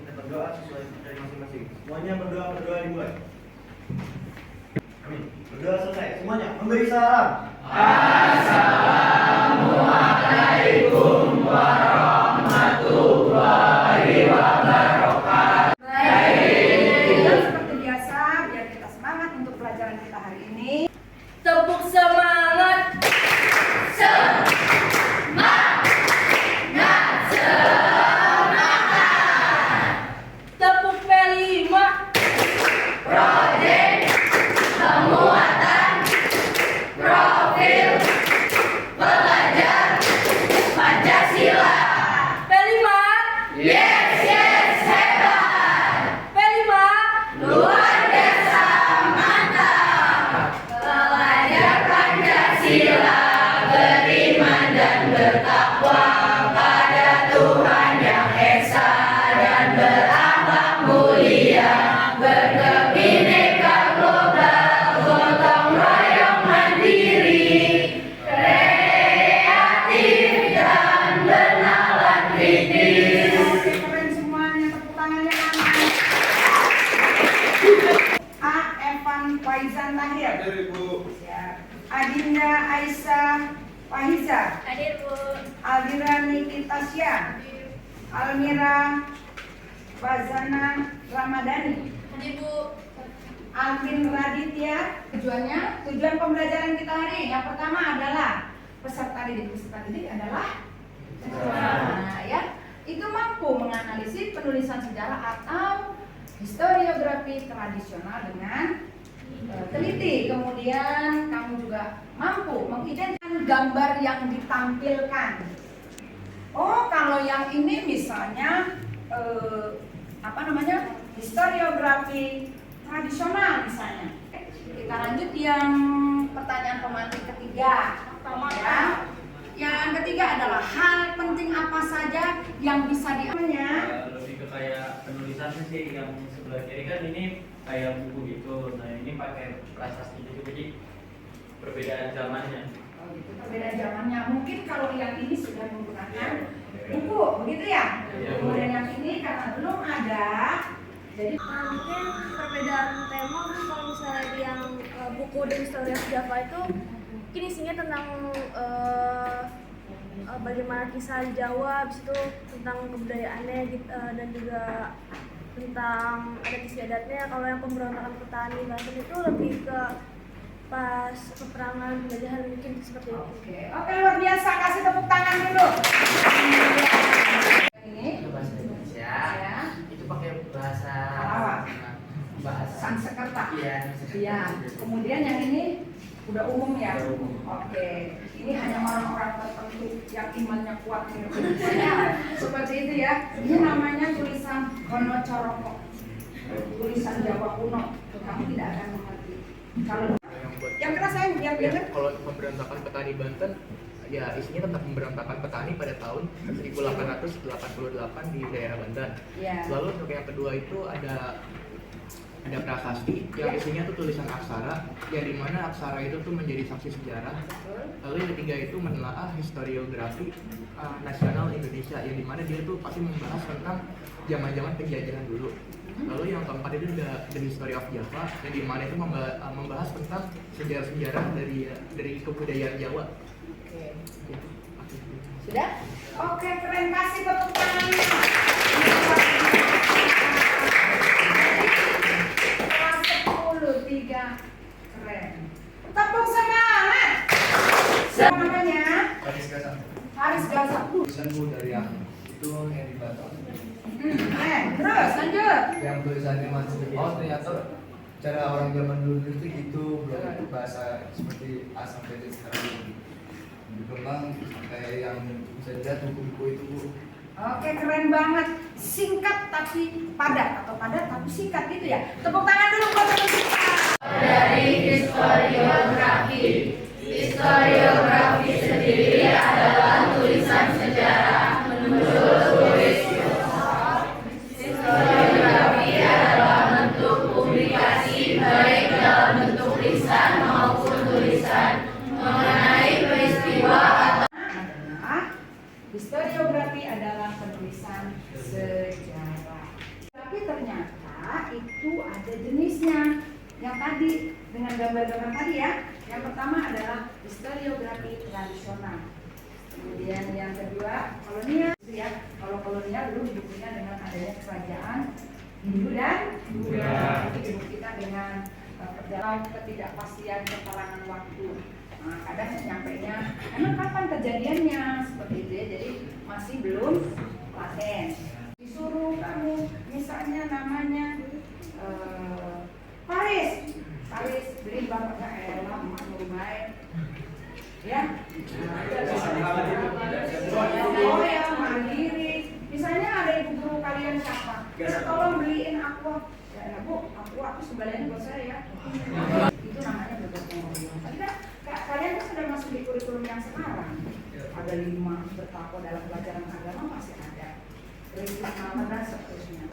kita berdoa sesuai dari masing-masing. Semuanya berdoa dimulai. Amin. Berdoa selesai. Semuanya memberi salam. Assalamualaikum warahmatullahi wabarakatuh. Dan seperti biasa, biar kita semangat untuk pelajaran kita hari ini. Tepuk semangat. Tepuk P5. Proyek penguatan profil pelajar Pancasila. P5. Yes, hebat. P5. Luar biasa mantap. Pelajar Pancasila beriman dan bertakwa pada Tuhan yang esa dan berakhlak mulia, berkebineka global, gotong royong mandiri, kreatif dan bernalar kritis. Oke, keren semuanya, tepuk tangannya aman. A. Evan Faizan Tahir. Hadir, Ibu. Siap. Adinda Aisyah Fahiza. Hadir, Bu. Aldira Nikitasya. Almira Bazana Ramadhani. Hadir, Bu. Alvin Raditya. Tujuan pembelajaran kita hari ini yang pertama adalah peserta didik adalah ya, itu mampu menganalisis penulisan sejarah atau historiografi tradisional dengan teliti. Kemudian kamu juga mampu mengidentikan gambar yang ditampilkan. Oh, kalau yang ini misalnya historiografi tradisional misalnya. Kita lanjut yang pertanyaan pemantik ketiga. Ya. Yang ketiga adalah hal penting apa saja yang bisa diamnya. Lebih ke kayak penulisannya sih, yang sebelah kiri kan ini kayak buku gitu. Nah ini pakai prasasti gitu, jadi perbedaan zamannya. Oh, gitu, perbedaan zamannya. Mungkin kalau yang ini sudah menggunakan buku, begitu ya? Iya. Kemudian yang ini karena belum ada, jadi Mungkin perbedaan tema kan kalau misalnya di yang buku The History of Java itu mungkin isinya tentang bagaimana kisah di Jawa, habis itu tentang kebudayaannya gitu, dan juga tentang adat istiadatnya. Kalau yang pemberontakan petani Banten itu lebih ke pas peperangan penjajahan, mungkin seperti itu. Oke, luar biasa. Kasih tepuk tangan dulu. Ini Itu bahasa Indonesia. ya, Itu pakai bahasa bahasa Sanskerta. Iya. Iya. Kemudian yang ini udah umum ya. Oke. Ini hanya orang-orang tertentu yang imannya kuat ya. Seperti itu ya. Ini namanya tulisan Wonocoroko. Tulisan Jawa kuno. Kamu tidak akan mengerti. Kalau yang keras saya biar dengar. Kalau pemberontakan petani Banten, ya isinya tentang pemberontakan petani pada tahun 1888 di daerah Banten. Ya. Lalu untuk yang kedua itu ada prasasti yang isinya tuh tulisan aksara, yang dimana aksara itu tuh menjadi saksi sejarah. Lalu yang ketiga itu menelaah historiografi nasional Indonesia, yang dimana dia tuh pasti membahas tentang zaman-zaman penjajahan dulu. Lalu yang keempat itu ada The History of Java, yang dimana itu membahas tentang sejarah-sejarah dari kebudayaan Jawa. Oke. Sudah? Oke, keren. Kasih tepuk tangannya. Kelas 10, 3. Keren. Tepuk semangat. Siapa namanya? Haris Gaza. Haris Gaza. Tulisanku dari yang itu yang di Batam, Terus lanjut. yang tulisannya masih oh ternyata cara orang zaman dulu itu gitu, belum bahasa seperti A sampai Z sekarang ini berkembang sampai yang bisa dilihat buku-buku itu, Bu. Oke, keren banget. Singkat tapi padat, atau padat tapi singkat gitu ya. Tepuk tangan dulu buat teman kita. Dari historiografi. Historiografi sendiri adalah tulisan sejarah menurut tulis filsuf. Historiografi adalah bentuk publikasi baik dalam bentuk lisan maupun tulisan mengenai peristiwa atau Historiografi adalah penulisan sejarah. tadi, dengan gambar-gambar tadi ya. Yang pertama adalah historiografi tradisional. Kemudian yang kedua kolonial ya. Kalau kolonial dulu dibuktikan dengan adanya kerajaan Hindu dan Buddha. Itu dibuktikan dengan perjalanan ketidakpastian keterangan waktu. Nah, kadang nyampainya emang kapan kejadiannya seperti itu ya. Jadi masih belum laten. Disuruh kamu misalnya namanya Paris beli bapaknya Ella emak Nurbaik ya. Oh ya mandiri. Misalnya ada ibu guru kalian siapa? Tolong beliin aqua. Ya bu, aqua aku sebenarnya buat saya ya. Itu namanya bergotong royong. Tapi kan kalian kan sudah masuk di kurikulum yang sekarang. Ada 5 bertakwa dalam pelajaran agama masih ada. Risma dan seterusnya.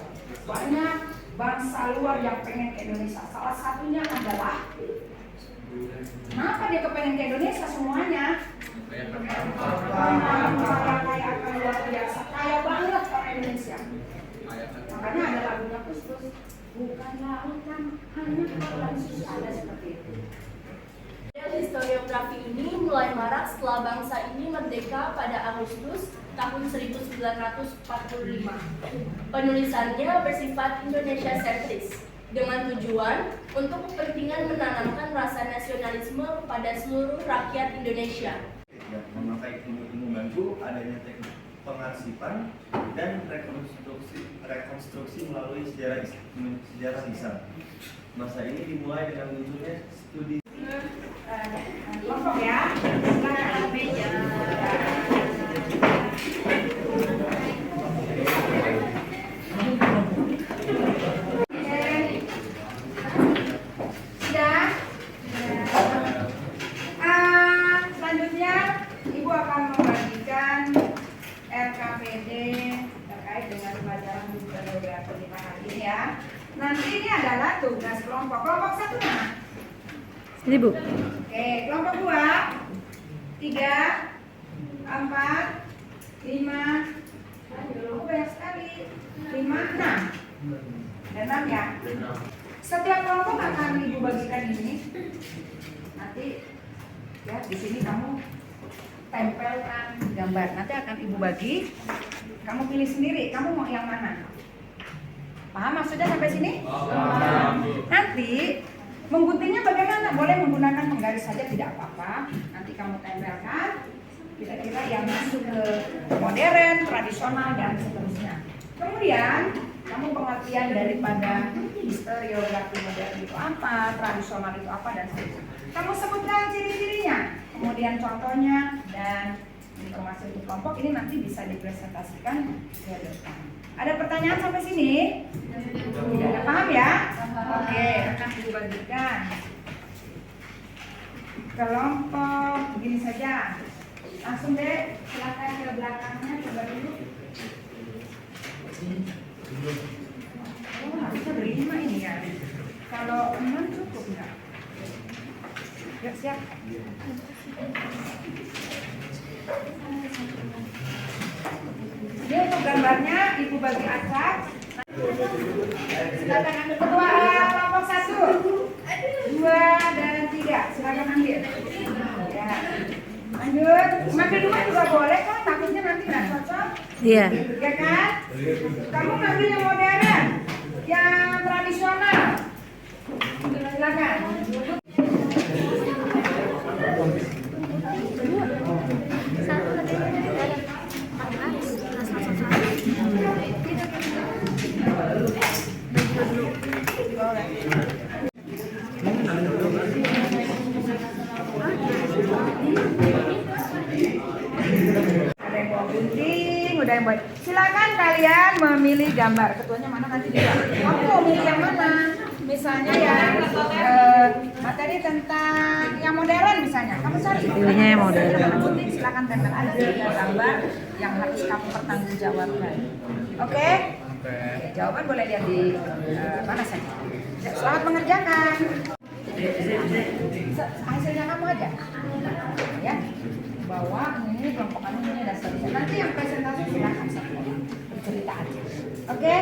Banyak bangsa luar yang pengen ke Indonesia. Salah satunya adalah kenapa dia kepengen ke Indonesia semuanya? Kaya akan luar biasa, kaya banget orang Indonesia. Makanya ada lagunya Kustus, bukan lautan, hanya lautan susu, ada seperti itu. Historiografi ini mulai marak setelah bangsa ini merdeka pada Agustus tahun 1945. Penulisannya bersifat Indonesia sentris dengan tujuan untuk kepentingan menanamkan rasa nasionalisme kepada seluruh rakyat Indonesia. Ya, memakai ilmu-ilmu baru, adanya teknik pengarsipan dan rekonstruksi melalui sejarah lisan. Masa ini dimulai dengan munculnya studi Kelompok ya, silakan meja. Sudah? Selanjutnya Ibu akan membagikan RKPD terkait dengan pelajaran historiografi kita hari ini ya. Nanti ini adalah tugas kelompok. Kelompok 1 mana? Ini Bu. Oke, kelompok 2, 3, 4, 5, banyak sekali, 5, 6. Ada 6 ya. Setiap kelompok akan Ibu bagikan ini. Nanti ya di sini kamu tempelkan gambar. Nanti akan Ibu bagi. Kamu pilih sendiri. Kamu mau yang mana? Paham maksudnya sampai sini? Nanti mengguntingnya bagaimana? Boleh menggunakan penggaris saja tidak apa-apa. Nanti kamu tempelkan kira-kira yang masuk ke modern, tradisional dan seterusnya. Kemudian kamu pengertian daripada historiografi modern itu apa, tradisional itu apa dan seterusnya. Kamu sebutkan ciri-cirinya, kemudian contohnya dan informasi untuk kelompok ini nanti bisa dipresentasikan ke depan. Ada pertanyaan sampai sini? Tidak ada, paham ya? Oke, akan dibagikan kelompok begini saja. Langsung deh, silakan ke belakangnya coba dulu. Oh, harusnya berlima ini ya. Kalau 6 cukup nggak? Yuk siap. Ini untuk gambarnya Ibu bagi acak. Silakan ambil ketua kelompok 1, 2 dan 3. Silakan ambil. Ya. Lanjut. Ngambil 2 juga boleh kan? Takutnya nanti nggak cocok. Iya. Ya kan? Kamu ngambil yang modern, yang tradisional. Silakan. Udah yang baik. Silakan kalian memilih gambar. Ketuanya mana nanti juga. Kamu mau milih yang mana? Misalnya yang materi tentang yang modern misalnya. Kamu cari. Pilihnya yang modern. Silakan tempel ada 3 gambar yang harus kamu pertanggungjawabkan. Oke? Jawaban boleh lihat di mana saja. Selamat mengerjakan. Hasilnya kamu aja. Ya. Bahwa ini kelompok kamu ini ada seterusnya. Nanti yang presentasi silakan satu bercerita aja. Oke?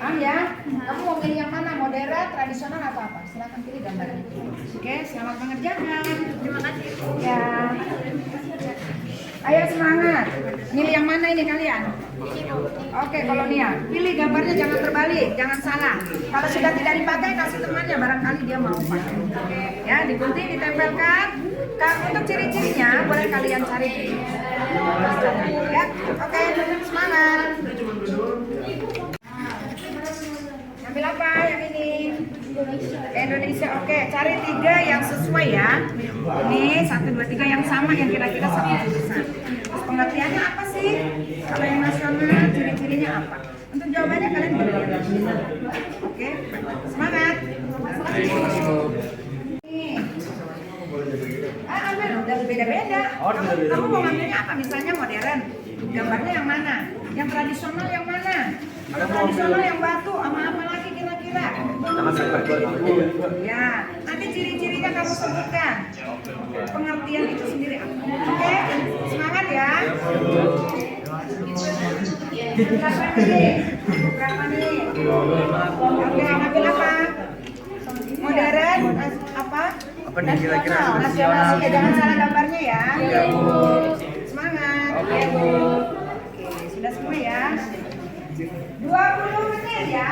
Paham ya? Kamu mau pilih yang mana? Modern, tradisional atau apa? Silakan pilih gambarnya. Oke, selamat mengerjakan. Terima kasih. Ya. Ayo semangat. Milih yang mana ini kalian? Oke, kolonial. Pilih gambarnya, jangan terbalik, jangan salah. Kalau sudah tidak dipakai, kasih temannya, barangkali dia mau pakai. Oke, ya, digunting, ditempelkan. Untuk ciri-cirinya boleh kalian cari. Ya, oke, semangat. Ambil apa yang ini? Indonesia. Oke, cari 3 yang sesuai ya. Ini 1, 2, 3 yang sama, yang kira-kira satu jurusan. Terus pengertiannya apa sih? Kalau yang nasional, ciri-cirinya apa? Untuk jawabannya kalian boleh lihat. Oke, semangat. Nih. Ambil udah beda-beda. Kamu mau ngambilnya apa? Misalnya modern. Gambarnya yang mana? Yang tradisional yang mana? Kalau tradisional yang batu sama apa lagi kira-kira? Ya, nanti ciri-cirinya kamu sebutkan. Pengertian itu sendiri apa? Oke, semangat ya. Berapa nih? Berapa nih? Oke, ambil apa? Modern, apa? Apa nih kira-kira? Nasional. Oke, jangan salah gambarnya ya. Semangat. Oke, sudah semua ya. 20 menit ya.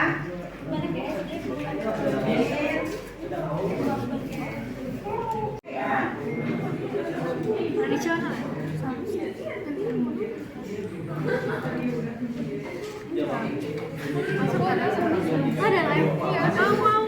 Tradisional. Ada live. Ya, mau.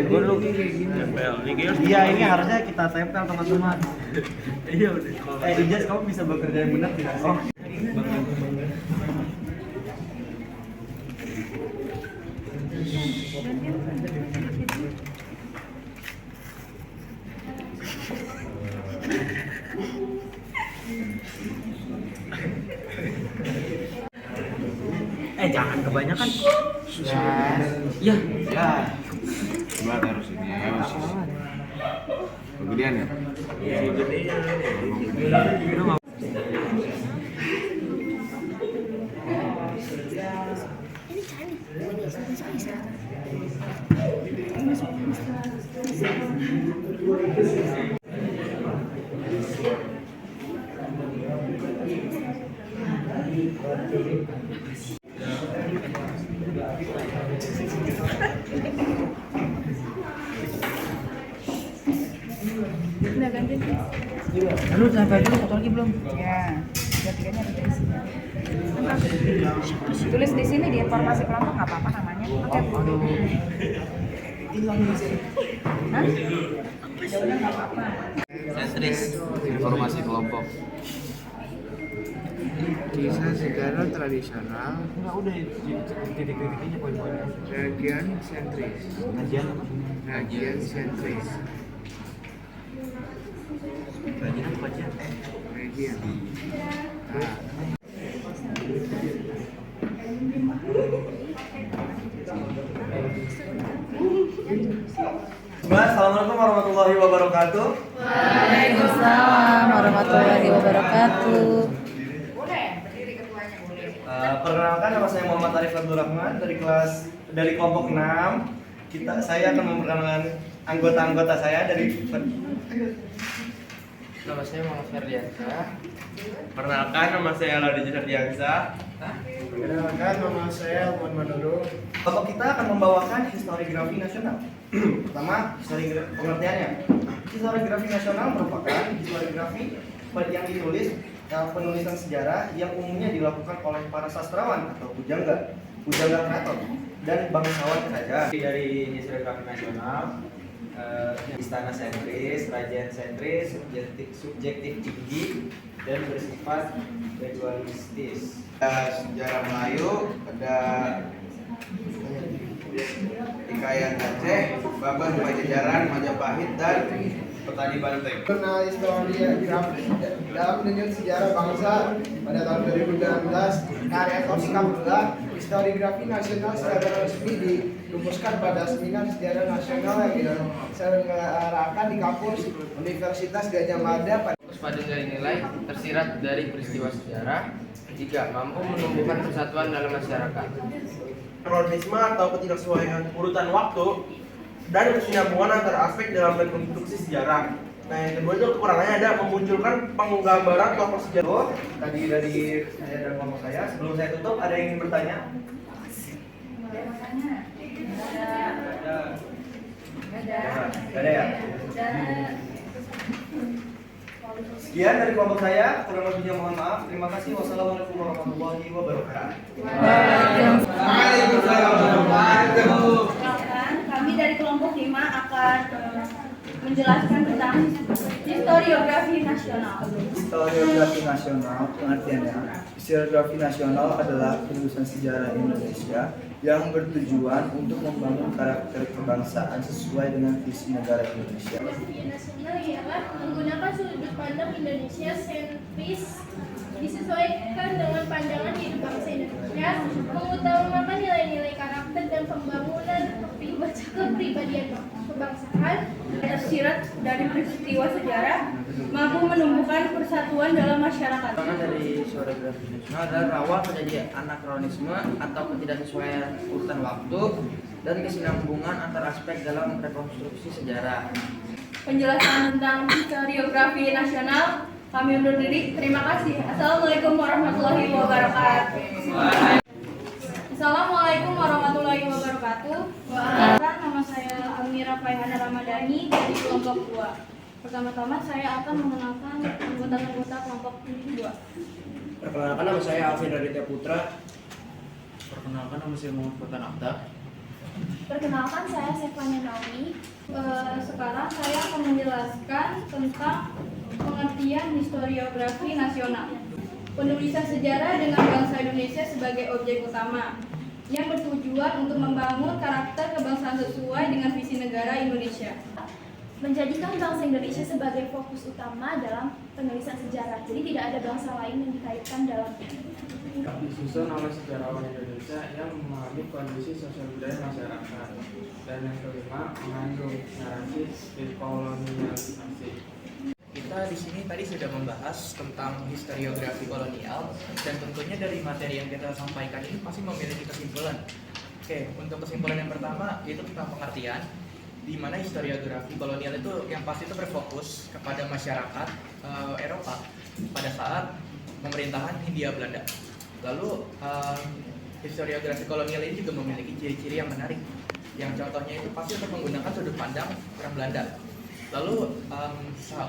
Gue dulu iya ini harusnya kita tempel teman-teman. Iya udah. Ijas kamu bisa bekerja yang benar tidak sih? Jangan kebanyakan. Ya. Coba taruh sini. Kemudian ya. Udah ganti. Lalu sampai dulu foto lagi belum? Ya, 3-3-nya ada di sini. Tulis di sini di informasi kelompok nggak apa-apa namanya. Oke. Hah? Ya udah nggak apa-apa. Informasi kelompok. Kisah sejarah tradisional, Enggak udah titik-titiknya poin-poinnya. region sentris. Kajian apa? Region sentris. Kajian apa kajian? Region. Nah, Assalamualaikum warahmatullahi wabarakatuh. Waalaikumsalam warahmatullahi wabarakatuh. Boleh, berdiri ketuanya boleh. Perkenalkan, nama saya Muhammad Arif Abdul Rahman dari kelompok 6. Saya akan memperkenalkan anggota-anggota saya dari. nama saya Muhammad Ferdiansyah. Perkenalkan, nama saya Laudi Ferdiansyah. Perkenalkan, nama saya Muhammad Manurul. Kelompok kita akan membawakan historiografi nasional. Pertama, pengertiannya. Historiografi nasional merupakan historiografi yang ditulis penulisan sejarah yang umumnya dilakukan oleh para sastrawan atau pujangga keraton dan bangsawan saja. Dari historiografi nasional istana sentris, kerajaan sentris, subjektif tinggi, dan bersifat ritualistis. Sejarah Melayu, ada Hikayat Aceh, Babah Pajajaran, Majapahit, dan Petani Banteng. Mengenal historiografi dalam menunjuk sejarah bangsa pada tahun 2019, karya Tosik Abdullah, historiografi nasional secara resmi dirumuskan pada seminar sejarah nasional yang diselenggarakan di kampus Universitas Gadjah Mada pada nilai tersirat dari peristiwa sejarah. 3. Mampu menumbuhkan persatuan dalam masyarakat. Kronisme atau ketidaksesuaian urutan waktu dan kesinambungan antara aspek dalam rekonstruksi sejarah. Nah, yang kedua itu kekurangannya ada memunculkan penggambaran tokoh sejarah. Tadi dari saya dan kelompok saya. Sebelum saya tutup, ada yang ingin bertanya? Ada ya? Sekian dari kelompok saya, kurang lebihnya mohon maaf. Terima kasih. Wassalamualaikum warahmatullahi wabarakatuh. Waalaikumsalam warahmatullahi wabarakatuh. Kami dari kelompok 5 akan menjelaskan tentang historiografi nasional. Historiografi nasional, pengertiannya, historiografi nasional adalah penulisan sejarah Indonesia yang bertujuan untuk membangun karakter kebangsaan sesuai dengan visi negara Indonesia. Historiografi nasional ialah menggunakan sudut pandang Indonesia sentris disesuaikan dengan pandangan hidup bangsa Indonesia, mengutamakan nilai-nilai karakter dan pembangunan kepribadian kebangsaan, Tersirat dari peristiwa sejarah, mampu menumbuhkan persatuan dalam masyarakat. Pandangan dari historiografi nasional adalah rawan terjadi anakronisme atau ketidaksesuaian urutan waktu dan kesinambungan antar aspek dalam rekonstruksi sejarah. Penjelasan tentang historiografi nasional kami undur diri. Terima kasih. Assalamualaikum warahmatullahi wabarakatuh. Assalamualaikum warahmatullahi wabarakatuh. Nama saya Almira Faihana Ramadhani dari kelompok 2. Pertama-tama saya akan mengenalkan anggota-anggota kelompok 2. Perkenalkan, nama saya Alvin Raditya Putra. Perkenalkan, nama saya Muhammad Fatan Akhtar. perkenalkan saya Sefanya Naomi. Sekarang saya akan menjelaskan tentang pengertian historiografi nasional. Penulisan sejarah dengan bangsa Indonesia sebagai objek utama yang bertujuan untuk membangun karakter kebangsaan sesuai dengan visi negara Indonesia. Menjadikan bangsa Indonesia sebagai fokus utama dalam penulisan sejarah. Jadi tidak ada bangsa lain yang dikaitkan dalam Disusun oleh sejarawan Indonesia yang memahami kondisi sosial budaya masyarakat. Dan yang kelima, mengandung narasi dekolonialisasi. Kita di sini tadi sudah membahas tentang historiografi kolonial dan tentunya dari materi yang kita sampaikan ini pasti memiliki kesimpulan. Oke, untuk kesimpulan yang pertama yaitu tentang pengertian, di mana historiografi kolonial itu yang pasti itu berfokus kepada masyarakat Eropa pada saat pemerintahan Hindia Belanda. Lalu historiografi kolonial ini juga memiliki ciri-ciri yang menarik. Yang contohnya itu pasti untuk menggunakan sudut pandang orang Belanda. Lalu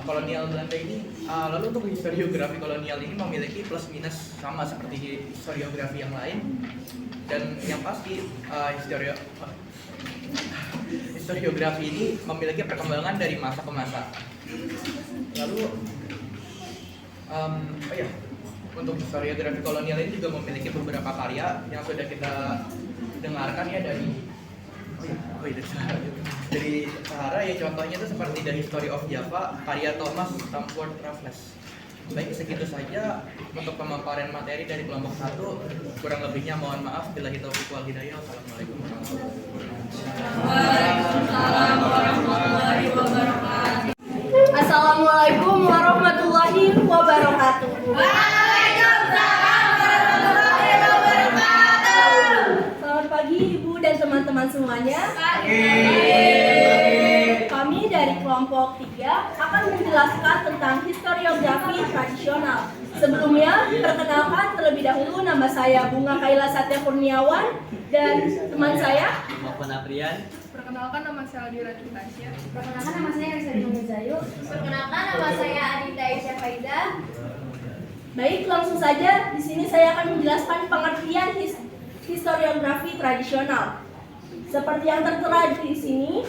kolonial Belanda ini, lalu untuk historiografi kolonial ini memiliki plus minus sama seperti historiografi yang lain. Dan yang pasti historiografi ini memiliki perkembangan dari masa ke masa. Lalu untuk historiografi kolonial ini juga memiliki beberapa karya yang sudah kita dengarkan ya dari Sahara ya, contohnya itu seperti The History of Java karya Thomas Stamford Raffles. Baik, segitu saja untuk pemaparan materi dari kelompok 1. Kurang lebihnya mohon maaf. Billahi taufiq wal hidayah. Wassalamualaikum warahmatullahi wabarakatuh. Assalamualaikum warahmatullahi wabarakatuh. Selamat pagi Ibu dan teman-teman semuanya. Kami dari kelompok 3 akan menjelaskan tentang historiografi tradisional. Sebelumnya, perkenalkan terlebih dahulu nama saya Bunga Kaila Satya Kurniawan dan teman saya Maupun Aprian. Perkenalkan nama saya Aldira Tasya. Perkenalkan nama saya Risa Dino Zayu. Perkenalkan nama saya Adita Aisyah Faida. Baik, langsung saja. Di sini saya akan menjelaskan pengertian historiografi tradisional. Seperti yang tertera di sini,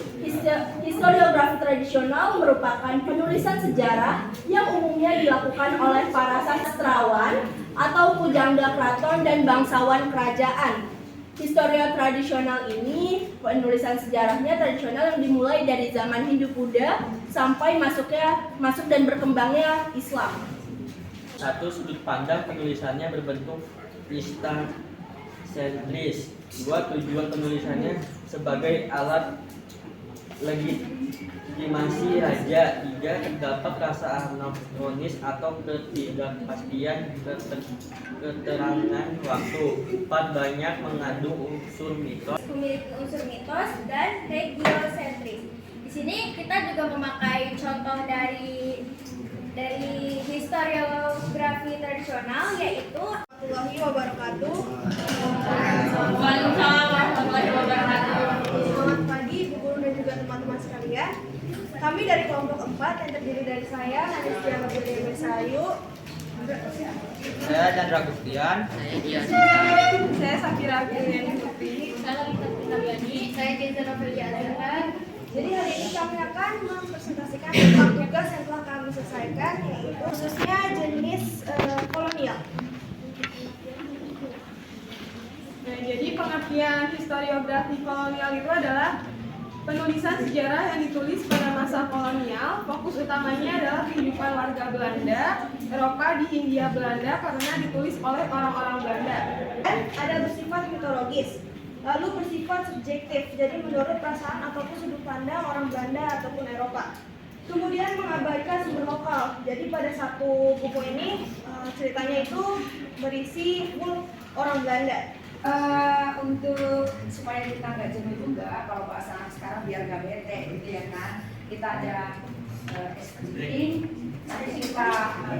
historiografi tradisional merupakan penulisan sejarah yang umumnya dilakukan oleh para sastrawan atau pujangga keraton dan bangsawan kerajaan. Historia tradisional ini, penulisan sejarahnya tradisional yang dimulai dari zaman Hindu-Buddha sampai masuk dan berkembangnya Islam. Satu, sudut pandang penulisannya berbentuk lista-sentris. Dua, tujuan penulisannya sebagai alat legitimasi raja. Tiga, terdapat rasa anakronis atau ketidakpastian keterangan waktu. Empat, banyak mengandung unsur mitos. Memiliki unsur mitos dan heliosentris. Di sini kita juga memakai contoh dari historiografi tradisional, yaitu Warahmatullahi wabarakatuh. Selamat pagi Bu Guru dan juga teman-teman sekalian. Kami dari kelompok 4 yang terdiri dari saya, Nadia Nurul Besayu, Saya Chandra Gustian. saya Safira Giliani Putri, saya Kinza Novelia Azhar. Jadi hari ini kami akan mempresentasikan tentang tugas yang telah kami selesaikan, yaitu khususnya jenis kolonial. Nah, jadi pengertian historiografi kolonial itu adalah penulisan sejarah yang ditulis pada masa kolonial. Fokus utamanya adalah kehidupan warga Belanda, Eropa di Hindia Belanda karena ditulis oleh orang-orang Belanda. Dan ada bersifat mitologis, lalu bersifat subjektif, jadi menurut perasaan ataupun sudut pandang orang Belanda ataupun Eropa. Kemudian mengabaikan sumber lokal, jadi pada satu buku ini ceritanya itu berisi full orang Belanda. Untuk supaya kita nggak jenuh juga, kalau bahasa anak sekarang biar nggak bete gitu ya kan, kita ada SPG, nanti kita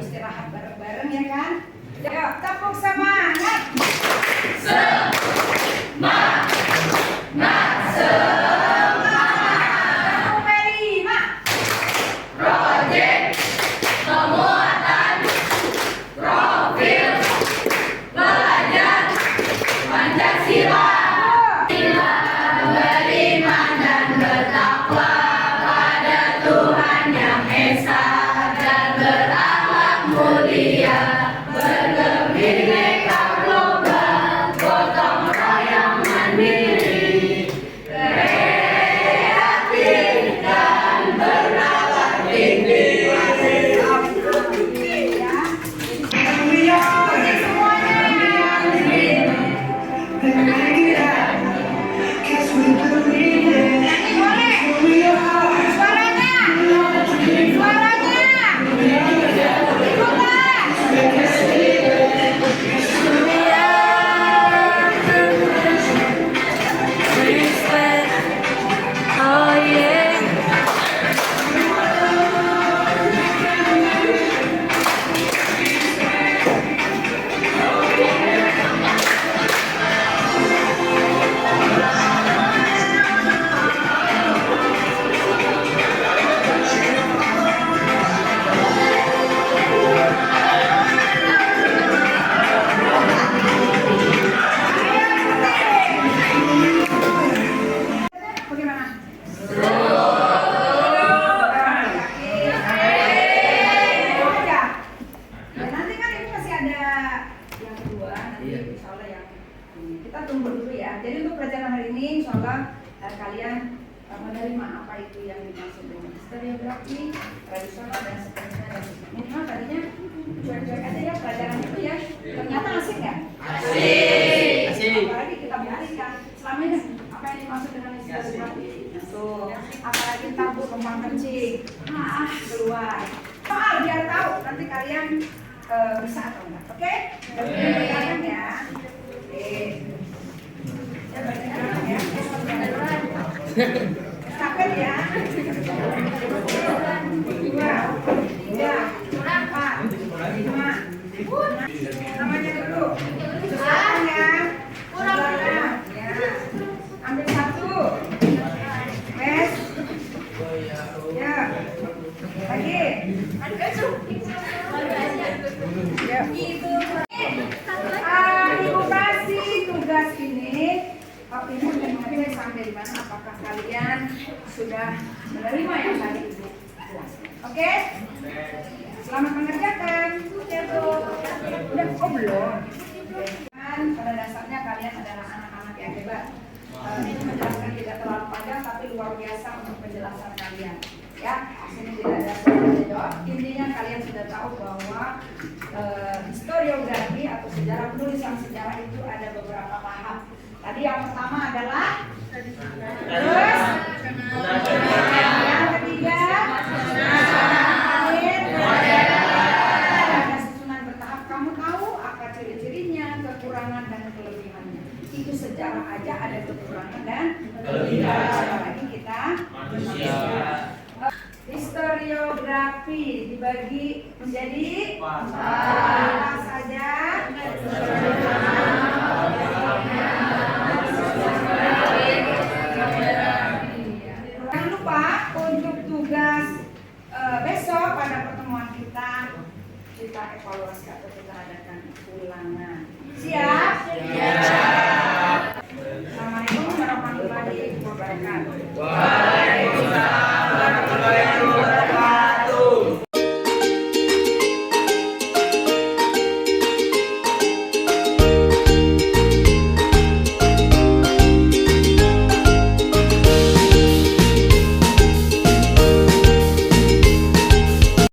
istirahat bareng-bareng ya kan. Yuk, tepuk semangat. Semangat, semangat. Uperima, project, pemuatan, profil, belajar Pancasila. Beriman dan bertakwa pada Tuhan Yang Esa dan berakhlak mulia, berbineka global, gotong royong mandiri, kreatif dan bernalar tinggi. Kalian menerima apa itu yang dimaksud dengan historiografi tradisional dan seterusnya dan seterusnya. Minimal tadinya cuek-cuek aja ya pelajaran itu ya. Ternyata asik nggak? Asik. Apalagi kita buktikan selama ini apa yang dimaksud dengan historiografi. Tuh, apalagi tabur lempang kencing. Keluar. Soal biar tahu nanti kalian bisa atau enggak. Oke? Kalian ya. Ya bacakan ya. Estafet ya. 2, 3, 4, 5. Namanya dulu. Soalnya kurang ya. Ambil satu. Wes. Ya. Lagi. Ya. Itu. Ibu kasih tugas ini. Timur dan mengecek sampai di mana apakah kalian sudah menerima yang tadi Ibu jelaskan. Oke? Selamat mengerjakan. Ya, Bu. Udah belum? Kan pada dasarnya kalian adalah anak-anak yang hebat. Ini menjelaskan tidak terlalu panjang tapi luar biasa untuk penjelasan kalian. Ya, sini tidak ada soal jawab. Intinya kalian sudah tahu bahwa historiografi atau sejarah penulisan sejarah itu ada beberapa tahap. Tadi yang pertama adalah terus yang ketiga ada susunan bertahap. Kamu tahu apa ciri-cirinya, kekurangan dan kelebihannya. Itu sejarah aja ada kekurangan dan kelebihan. Apalagi kita manusia. Historiografi dibagi menjadi apa saja? Jangan lupa untuk tugas besok pada pertemuan kita evaluasi atau kita adakan ulangan. Siap? Siap.